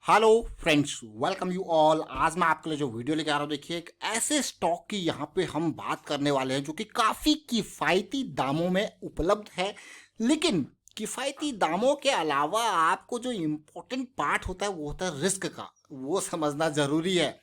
Hello friends, welcome you all. आज मैं आपके लिए जो वीडियो लेके आ रहा हूँ, देखिए एक ऐसे स्टॉक की यहाँ पे हम बात करने वाले हैं जो कि काफ़ी किफ़ायती दामों में उपलब्ध है। लेकिन किफ़ायती दामों के अलावा आपको जो इम्पोर्टेंट पार्ट होता है वो होता है रिस्क का, वो समझना ज़रूरी है।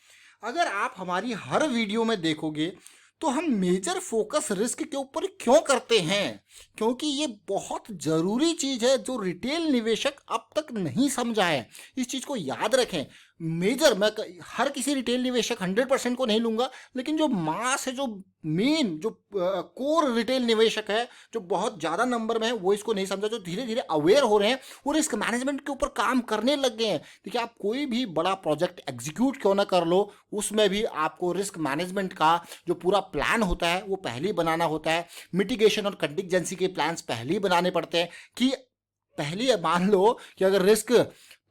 अगर आप हमारी हर वीडियो में देखोगे तो हम मेजर फोकस रिस्क के ऊपर क्यों करते हैं, क्योंकि ये बहुत ज़रूरी चीज़ है जो रिटेल निवेशक अब तक नहीं समझा है। इस चीज़ को याद रखें। मेजर मैं हर किसी रिटेल निवेशक 100% को नहीं लूँगा, लेकिन जो मास है, जो मेन जो कोर रिटेल निवेशक है, जो बहुत ज़्यादा नंबर में है, वो इसको नहीं समझा। जो धीरे धीरे अवेयर हो रहे हैं, वो रिस्क मैनेजमेंट के ऊपर काम करने लग गए हैं। देखिए, आप कोई भी बड़ा प्रोजेक्ट एग्जीक्यूट क्यों ना कर लो, उसमें भी आपको रिस्क मैनेजमेंट का जो पूरा प्लान होता है वो पहले ही बनाना होता है। मिटिगेशन और कंटिजेंसी के प्लान्स पहले ही बनाने पड़ते हैं कि पहले मान लो कि अगर रिस्क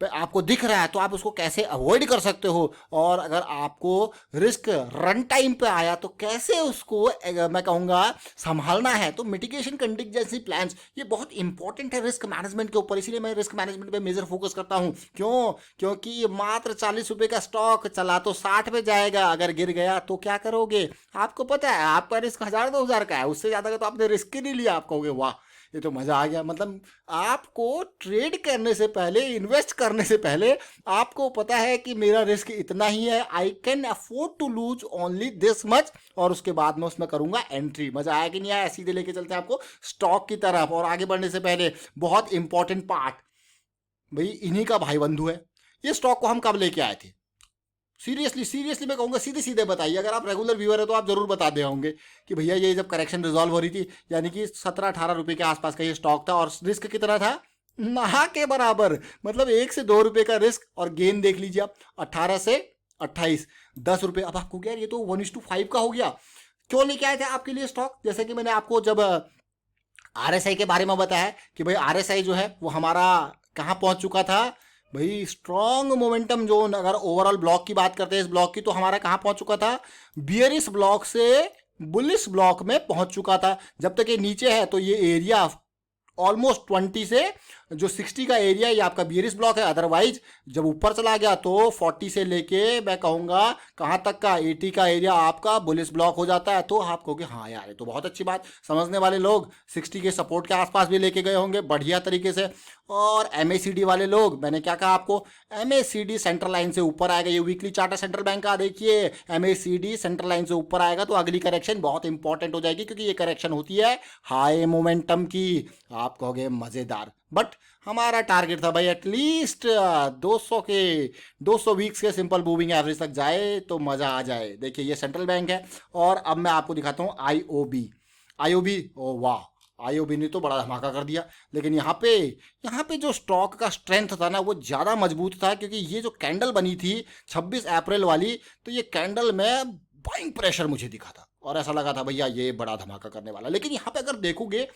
आपको दिख रहा है तो आप उसको कैसे अवॉइड कर सकते हो, और अगर आपको रिस्क रन टाइम पे आया तो कैसे उसको मैं कहूँगा संभालना है। तो मिटिगेशन कंटिजेंसी प्लान्स ये बहुत इंपॉर्टेंट है रिस्क मैनेजमेंट के ऊपर। इसीलिए मैं रिस्क मैनेजमेंट पे मेजर फोकस करता हूँ। क्यों? क्योंकि ये मात्र 40 रुपए का स्टॉक चला तो 60 पे जाएगा, अगर गिर गया तो क्या करोगे? आपको पता है आपका रिस्क 1000-2000 का है, उससे ज़्यादा का तो आपने रिस्क ही नहीं लिया। आप कहोगे वाह, ये तो मज़ा आ गया। मतलब आपको ट्रेड करने से पहले, इन्वेस्ट करने से पहले आपको पता है कि मेरा रिस्क इतना ही है, I can afford to lose only this much, और उसके बाद में उसमें करूंगा एंट्री। मज़ा आया कि नहीं आया? सीधे लेके चलते हैं आपको स्टॉक की तरफ। और आगे बढ़ने से पहले बहुत इंपॉर्टेंट पार्ट, भाई इन्हीं का भाई बंधु है। ये स्टॉक को हम कब लेके आए थे? सीरियसली सीरियसली मैं कहूँगा, सीधे सीधे बताइए। अगर आप रेगुलर व्यूअर है तो आप जरूर बता दे होंगे कि भैया ये जब करेक्शन रिजॉल्व हो रही थी, यानी कि 17-18 रुपए के आसपास का ये स्टॉक था, और रिस्क कितना था? ना के बराबर। मतलब 1 से 2 रुपए का रिस्क, और गेन देख लीजिए आप, 18 से 28, 10 रुपए। अब आपको क्या, ये तो 1:5 का हो गया। क्यों लेके आए थे आपके लिए स्टॉक? जैसे कि मैंने आपको जब आरएसआई के बारे में बताया कि भाई आरएसआई जो है वो हमारा कहाँ पहुंच चुका था। भाई स्ट्रॉन्ग मोमेंटम जोन, अगर ओवरऑल ब्लॉक की बात करते हैं इस ब्लॉक की, तो हमारा कहाँ पहुंच चुका था? बियरिश ब्लॉक से बुलिश ब्लॉक में पहुंच चुका था। जब तक ये नीचे है तो ये एरिया ऑलमोस्ट 20 से जो 60 का एरिया ये आपका बियरिश ब्लॉक है। अदरवाइज जब ऊपर चला गया तो 40 से लेके मैं कहूँगा कहाँ तक का, 80 का एरिया आपका बुलिश ब्लॉक हो जाता है। तो आप कहोगे हाँ यार ये तो बहुत अच्छी बात। समझने वाले लोग 60 के सपोर्ट के आसपास भी लेके गए होंगे बढ़िया तरीके से। और एमएसीडी वाले लोग, मैंने क्या कहा आपको, एमएसीडी सेंट्रल लाइन से ऊपर आएगा। ये वीकली चार्ट है सेंट्रल बैंक का, देखिए एमएसीडी सेंट्रल लाइन से ऊपर आएगा तो अगली करेक्शन बहुत इंपॉर्टेंट हो जाएगी, क्योंकि ये करेक्शन होती है हाई मोमेंटम की। आप कहोगे मजेदार, बट हमारा टारगेट था भाई एटलीस्ट 200 के 200 वीक्स के सिंपल मूविंग एवरेज तक जाए तो मजा आ जाए। देखिए ये सेंट्रल बैंक है, और अब मैं आपको दिखाता हूँ आईओबी। आईओबी, ओ वाह, आईओबी ने तो बड़ा धमाका कर दिया। लेकिन यहाँ पे जो स्टॉक का स्ट्रेंथ था ना वो ज़्यादा मजबूत था, क्योंकि ये जो कैंडल बनी थी 26 अप्रैल वाली, तो ये कैंडल में बाइंग प्रेशर मुझे दिखा था, और ऐसा लगा था भैया ये बड़ा धमाका करने वाला। लेकिन यहाँ पे अगर देखोगे,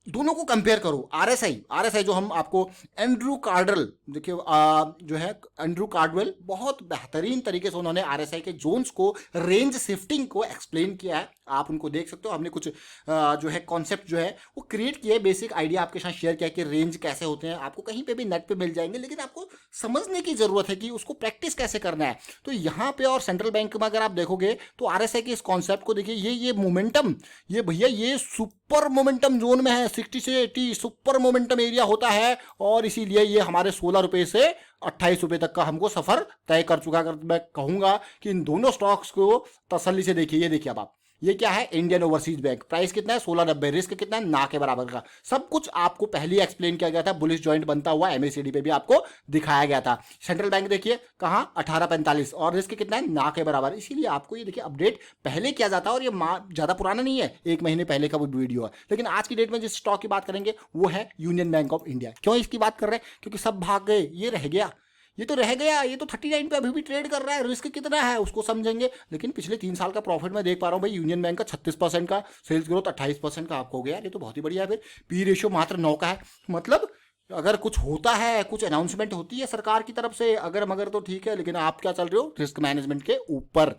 दोनों को कंपेयर करो, आरएसआई आरएसआई जो हम आपको एंड्रू कार्डल, देखिए जो है एंड्रू कार्डवेल, बहुत बेहतरीन तरीके से उन्होंने आरएसआई के जोन्स को, रेंज शिफ्टिंग को एक्सप्लेन किया है। आप उनको देख सकते हो। हमने कुछ जो है कॉन्सेप्ट जो है वो क्रिएट किया है, बेसिक आइडिया आपके साथ शेयर किया कि रेंज कैसे होते हैं। आपको कहीं पे भी नेट पे मिल जाएंगे, लेकिन आपको समझने की जरूरत है कि उसको प्रैक्टिस कैसे करना है। तो यहाँ पे और सेंट्रल बैंक में अगर आप देखोगे तो आरएसआई के इस कॉन्सेप्ट को देखिए, ये मोमेंटम, ये भैया ये सुपर मोमेंटम जोन में है। 60 से 80 सुपर मोमेंटम एरिया होता है, और इसीलिए ये हमारे 16 रुपए से 28 रुपए तक का हमको सफर तय कर चुका। अगर मैं कहूंगा कि इन दोनों स्टॉक्स को तसल्ली से देखिए, ये देखिए अब आप, ये क्या है? Indian overseas bank. प्राइस कितना है? 16.90। रिस्क कितना है? ना के बराबर का। सब कुछ आपको पहले एक्सप्लेन किया गया था, बुलिश जॉइंट बनता हुआ एमएसीडी पे भी आपको दिखाया गया था। सेंट्रल बैंक देखिए कहाँ, 18.45, और रिस्क कितना है? ना के बराबर। इसीलिए आपको ये देखिए अपडेट पहले किया जाता है, और ये ज्यादा पुराना नहीं है, 1 महीने पहले का वो वीडियो है। लेकिन आज की डेट में जिस स्टॉक की बात करेंगे वो है यूनियन बैंक ऑफ इंडिया। क्यों इसकी बात कर रहे हैं? क्योंकि सब भाग गए, ये रह गया, ये तो रह गया। ये तो 39 पे अभी भी ट्रेड कर रहा है। रिस्क कितना है उसको समझेंगे। लेकिन पिछले 3 साल का प्रॉफिट मैं देख पा रहा हूँ भाई, यूनियन बैंक का 36% का, सेल्स ग्रोथ 28% का। आपको हो गया, ये तो बहुत ही बढ़िया है। फिर पी रेशियो मात्र 9 का है। मतलब अगर कुछ होता है, कुछ अनाउंसमेंट होती है सरकार की तरफ से अगर मगर, तो ठीक है। लेकिन आप क्या चल रहे हो? रिस्क मैनेजमेंट के ऊपर।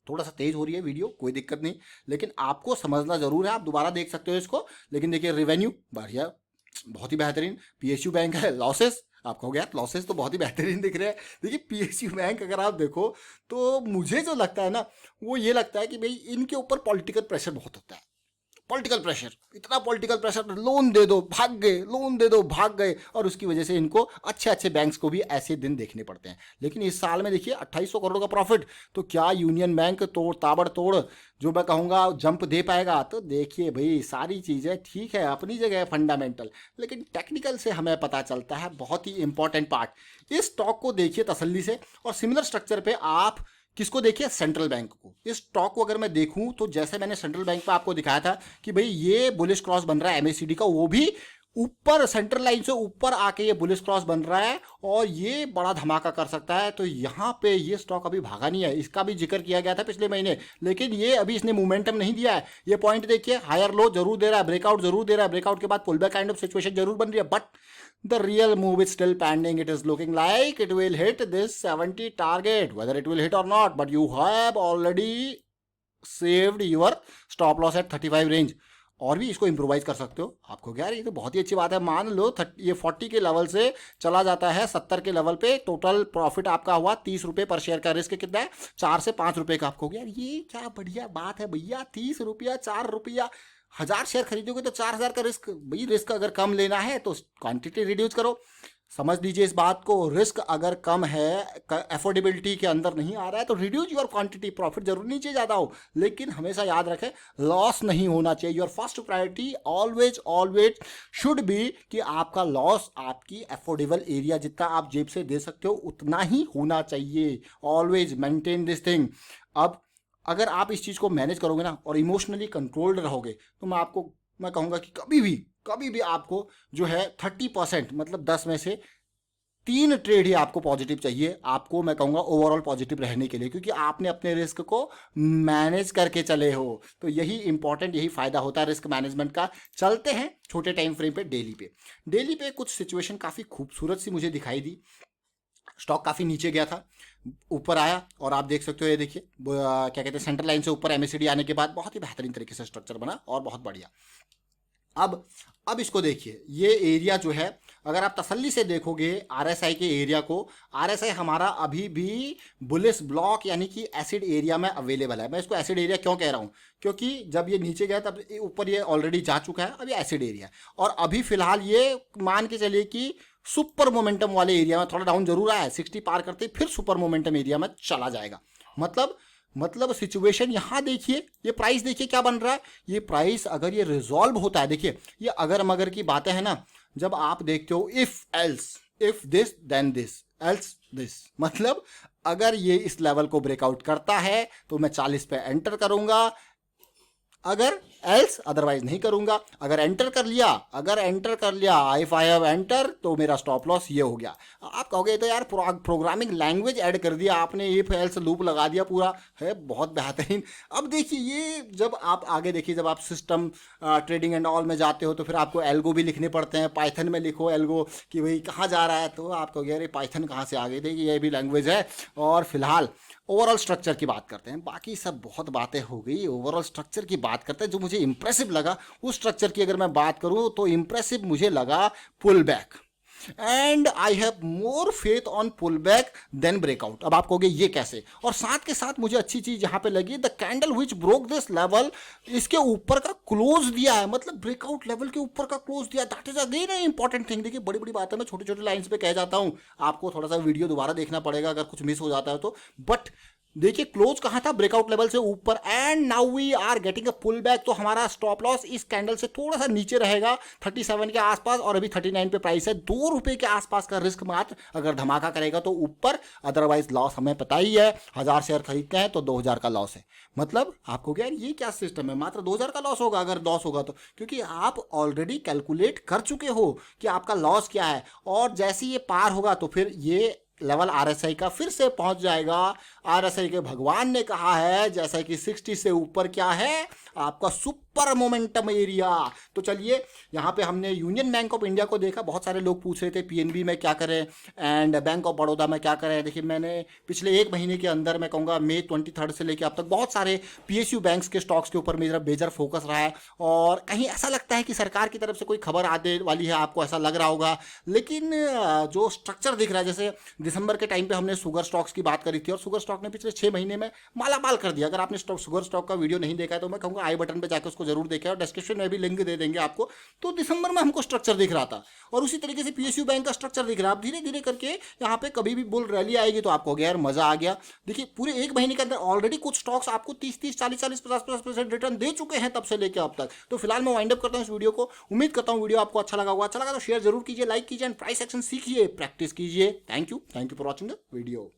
थोड़ा सा तेज हो रही है वीडियो, कोई दिक्कत नहीं, लेकिन आपको समझना जरूर है। आप दोबारा देख सकते हो इसको। लेकिन देखिए रेवेन्यू बढ़िया, बहुत ही बेहतरीन। पीएसयू बैंक है लॉसेस, आप कहोगे यार लॉसेस तो बहुत ही बेहतरीन दिख रहे हैं। देखिए पीएसयू बैंक अगर आप देखो तो मुझे जो लगता है ना वो ये लगता है कि भाई इनके ऊपर पॉलिटिकल प्रेशर बहुत होता है। पॉलिटिकल प्रेशर, इतना पॉलिटिकल प्रेशर, लोन दे दो भाग गए, लोन दे दो भाग गए, और उसकी वजह से इनको अच्छे अच्छे बैंक्स को भी ऐसे दिन देखने पड़ते हैं। लेकिन इस साल में देखिए 2800 करोड़ का प्रॉफिट, तो क्या यूनियन बैंक तोड़ ताबड़तोड़ जो मैं कहूँगा जंप दे पाएगा? तो देखिए भाई सारी चीज़ें ठीक है अपनी जगह फंडामेंटल, लेकिन टेक्निकल से हमें पता चलता है बहुत ही इंपॉर्टेंट पार्ट। इस स्टॉक को देखिए तसल्ली से, और सिमिलर स्ट्रक्चर पे आप किसको देखिए? सेंट्रल बैंक को। इस स्टॉक को अगर मैं देखूं तो जैसे मैंने सेंट्रल बैंक पे आपको दिखाया था कि भाई ये बुलिश क्रॉस बन रहा है एमएसीडी का, वो भी ऊपर सेंट्रल लाइन से ऊपर आके ये बुलिश क्रॉस बन रहा है और ये बड़ा धमाका कर सकता है। तो यहाँ पे ये स्टॉक अभी भागा नहीं है, इसका भी जिक्र किया गया था पिछले महीने, लेकिन ये अभी इसने मोमेंटम नहीं दिया है। ये पॉइंट देखिए, हायर लो जरूर दे रहा है, ब्रेकआउट जरूर दे रहा है, ब्रेकआउट के बाद pull back kind of situation जरूर बन रही है, but the real move is still pending. It is looking like it will hit this 70 target, whether it will hit or not, but you have already saved your stop loss at 35 range. और भी इसको improvise कर सकते हो। आपको क्या ये तो बहुत ही अच्छी बात है। मान लो ये 40 के लेवल से चला जाता है 70 के लेवल पे, टोटल प्रॉफिट आपका हुआ 30 रुपये पर शेयर का, रिस्क कितना है? 4 से 5 रुपये का। आपको यार ये क्या बढ़िया बात है भैया, 30 रुपया 4 रुपया, 1000 शेयर खरीदोगे तो 4000 का रिस्क। भाई रिस्क अगर कम लेना है तो क्वांटिटी रिड्यूस करो। समझ लीजिए इस बात को, रिस्क अगर कम है, अफोर्डेबिलिटी के अंदर नहीं आ रहा है तो रिड्यूस योर क्वांटिटी। प्रॉफिट जरूर नहीं चाहिए ज़्यादा हो, लेकिन हमेशा याद रखें लॉस नहीं होना चाहिए। Your first priority always always should be कि आपका लॉस आपकी अफोर्डेबल एरिया, जितना आप जेब से दे सकते हो उतना ही होना चाहिए। Always maintain this thing. अब अगर आप इस चीज़ को मैनेज करोगे ना और इमोशनली कंट्रोल्ड रहोगे तो मैं कहूँगा कि कभी भी आपको जो है 30%, मतलब 10 में से 3 ट्रेड ही आपको पॉजिटिव चाहिए। आपको मैं कहूँगा ओवरऑल पॉजिटिव रहने के लिए, क्योंकि आपने अपने रिस्क को मैनेज करके चले हो। तो यही इंपॉर्टेंट, यही फायदा होता है रिस्क मैनेजमेंट का। चलते हैं छोटे टाइम फ्रेम पे, डेली पे कुछ सिचुएशन काफ़ी खूबसूरत सी मुझे दिखाई दी। स्टॉक काफ़ी नीचे गया था, ऊपर आया, और आप देख सकते हो ये देखिए क्या कहते हैं, सेंट्रल लाइन से ऊपर एमएसीडी आने के बाद बहुत ही बेहतरीन तरीके से स्ट्रक्चर बना और बहुत बढ़िया। अब इसको देखिए, ये एरिया जो है अगर आप तसल्ली से देखोगे आरएसआई के एरिया को, आरएसआई हमारा अभी भी बुलिश ब्लॉक यानी कि एसिड एरिया में अवेलेबल है। मैं इसको एसिड एरिया क्यों कह रहा हूँ? क्योंकि जब ये नीचे गया तब ऊपर ये ऑलरेडी जा चुका है, अभी एसिड एरिया, और अभी फिलहाल ये मान के चलिए कि सुपर मोमेंटम वाले एरिया में थोड़ा डाउन जरूर आया है। 60 पार करते फिर सुपर मोमेंटम एरिया में चला जाएगा। मतलब सिचुएशन यहाँ देखिए, ये प्राइस देखिए क्या बन रहा है। ये प्राइस अगर ये रिजॉल्व होता है, देखिए ये अगर मगर की बातें हैं ना, जब आप देखते हो if else, if this then this, else this, मतलब अगर ये इस लेवल को ब्रेकआउट करता है तो मैं 40 पे एंटर करूंगा, अगर एल्स अदरवाइज नहीं करूंगा। अगर एंटर कर लिया इफ आई हैव एंटर, तो मेरा स्टॉप लॉस ये हो गया। आप कहोगे तो यार प्रोग्रामिंग लैंग्वेज ऐड कर दिया आपने, इफ एल्स लूप लगा दिया पूरा, है बहुत बेहतरीन। अब देखिए ये जब आप आगे देखिए, जब आप सिस्टम ट्रेडिंग एंड ऑल में जाते हो तो फिर आपको एल्गो भी लिखने पड़ते हैं। पाइथन में लिखो एल्गो कि भाई कहाँ जा रहा है, तो आप कहोगे अरे पाइथन कहाँ से आ गई? देखिए ये भी लैंग्वेज है। और फिलहाल ओवरऑल स्ट्रक्चर की बात करते हैं। बाकी सब बहुत बातें हो गई, ओवरऑल स्ट्रक्चर की बात करते हैं। जो मुझे इंप्रेसिव लगा उस स्ट्रक्चर की अगर मैं बात करूं तो इंप्रेसिव मुझे लगा pull back, and I have more faith on pull back than breakout. अब आप कहोगे ये कैसे? और साथ के साथ मुझे अच्छी चीज यहां पे लगी, the candle which broke this level, इसके ऊपर का क्लोज दिया है, मतलब ब्रेकआउट लेवल के ऊपर का क्लोज दिया। That is again A important thing. देखिए बड़ी बड़ी बात है, मैं छोटे छोटे लाइन्स पे कह जाता हूं, आपको थोड़ा सा वीडियो दोबारा देखना पड़ेगा अगर कुछ मिस हो जाता है तो। बट देखिए क्लोज कहां था? ब्रेकआउट लेवल से ऊपर, and now we are getting a pull back. तो हमारा स्टॉप लॉस इस कैंडल से थोड़ा सा नीचे रहेगा, 37 के आसपास, और अभी 39 पे प्राइस है। 2 रुपए के आसपास का रिस्क मात्र, अगर धमाका करेगा तो ऊपर, अदरवाइज लॉस हमें पता ही है। 1000 शेयर खरीदते हैं तो 2000 का लॉस है। मतलब आपको क्या ये क्या सिस्टम है? मात्र 2000 का लॉस होगा अगर लॉस होगा तो, क्योंकि आप ऑलरेडी कैलकुलेट कर चुके हो कि आपका लॉस क्या है। और जैसे ये पार होगा तो फिर ये लेवल आरएसआई का फिर से पहुंच जाएगा। आरएसआई के भगवान ने कहा है जैसा कि 60 से ऊपर क्या है आपका सुपर मोमेंटम एरिया। तो चलिए यहाँ पे हमने यूनियन बैंक ऑफ इंडिया को देखा। बहुत सारे लोग पूछ रहे थे पीएनबी में क्या करें एंड बैंक ऑफ बड़ौदा में क्या करें। देखिए मैंने पिछले एक महीने के अंदर मैं कहूँगा मई 23 से लेकर अब तक बहुत सारे पीएसयू बैंक्स के स्टॉक्स के ऊपर मेरा मेजर फोकस रहा है। और कहीं ऐसा लगता है कि सरकार की तरफ से कोई खबर आने वाली है, आपको ऐसा लग रहा होगा, लेकिन जो स्ट्रक्चर दिख रहा है, जैसे दिसंबर के टाइम पे हमने शुगर स्टॉक्स की बात करी थी और शुगर स्टॉक ने पिछले 6 महीने में मालामाल कर दिया। अगर आपने शुगर स्टॉक का वीडियो नहीं देखा है तो मैं कहूँगा आई बटन पे जाकर उसको जरूर देखें और डिस्क्रिप्शन में भी लिंक दे देंगे आपको। तो दिसंबर में हमको स्ट्रक्चर दिख रहा था और उसी तरीके से पीएसयू बैंक का स्ट्रक्चर दिख रहा है। अब धीरे धीरे करके यहाँ पे कभी भी बुल रैली आएगी तो आपको यार मजा आ गया। देखिए पूरे एक महीने के अंदर ऑलरेडी कुछ स्टॉक्स आपको 30-30, 40-40, 50-50% रिटर्न दे चुके हैं तब से लेकर अब तक। तो फिलहाल मैं वाइंड अप करता हूँ इस वीडियो को। उम्मीद करता हूँ वीडियो आपको अच्छा लगा होगा। अच्छा लगा तो शेयर जरूर कीजिए, लाइक कीजिए एंड प्राइस एक्शन सीखिए, प्रैक्टिस कीजिए। Thank you for watching the video.